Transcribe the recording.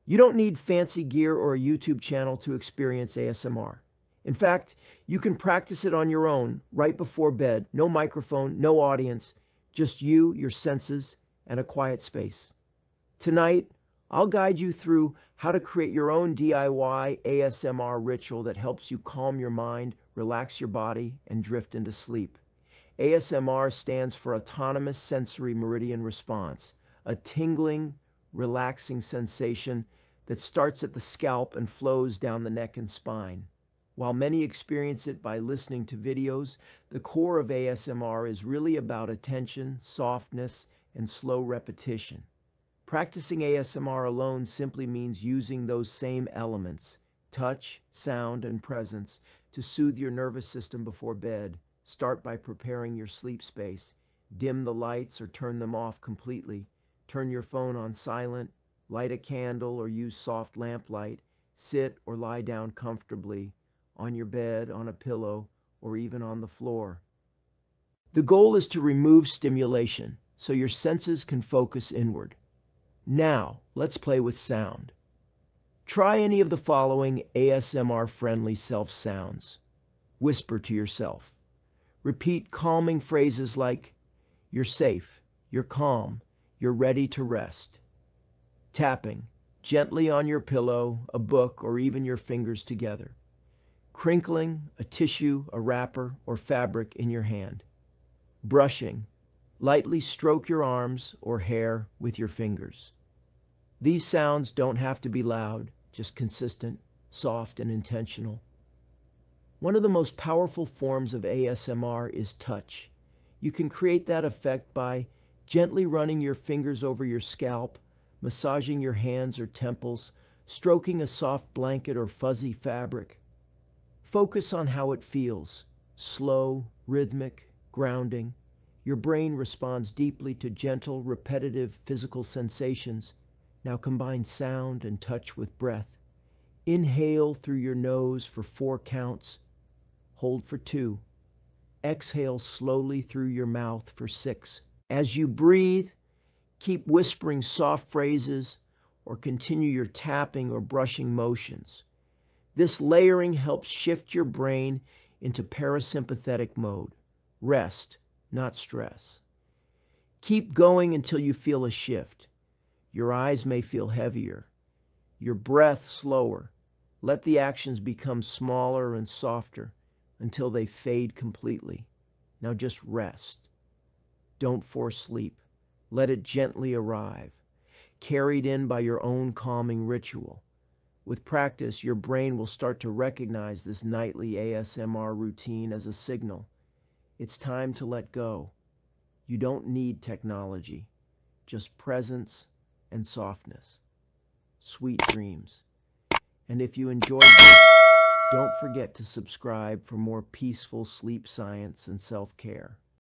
You don't need fancy gear or a YouTube channel to experience ASMR. In fact, you can practice it on your own right before bed. No microphone, no audience, just you, your senses, and a quiet space. Tonight, I'll guide you through how to create your own DIY ASMR ritual that helps you calm your mind, relax your body, and drift into sleep. ASMR stands for Autonomous Sensory Meridian Response, a tingling, relaxing sensation that starts at the scalp and flows down the neck and spine. While many experience it by listening to videos, the core of ASMR is really about attention, softness, and slow repetition. Practicing ASMR alone simply means using those same elements, touch, sound, and presence, to soothe your nervous system before bed. Start by preparing your sleep space. Dim the lights or turn them off completely. Turn your phone on silent. Light a candle or use soft lamplight. Sit or lie down comfortably on your bed, on a pillow, or even on the floor. The goal is to remove stimulation so your senses can focus inward. Now, let's play with sound. Try any of the following ASMR-friendly self sounds. Whisper to yourself. Repeat calming phrases like, "You're safe, you're calm, you're ready to rest." Tapping, gently on your pillow, a book, or even your fingers together. Crinkling, a tissue, a wrapper, or fabric in your hand. Brushing, lightly stroke your arms or hair with your fingers. These sounds don't have to be loud, just consistent, soft, and intentional. One of the most powerful forms of ASMR is touch. You can create that effect by gently running your fingers over your scalp, massaging your hands or temples, stroking a soft blanket or fuzzy fabric. Focus on how it feels, slow, rhythmic, grounding. Your brain responds deeply to gentle, repetitive physical sensations. Now combine sound and touch with breath. Inhale through your nose for 4 counts. Hold for 2. Exhale slowly through your mouth for 6. As you breathe, keep whispering soft phrases or continue your tapping or brushing motions. This layering helps shift your brain into parasympathetic mode. Rest, not stress. Keep going until you feel a shift. Your eyes may feel heavier, your breath slower. Let the actions become smaller and softer until they fade completely. Now just rest. Don't force sleep. Let it gently arrive, carried in by your own calming ritual. With practice, your brain will start to recognize this nightly ASMR routine as a signal. It's time to let go. You don't need technology, just presence and softness. Sweet dreams. And if you enjoyed this, don't forget to subscribe for more peaceful sleep science and self-care.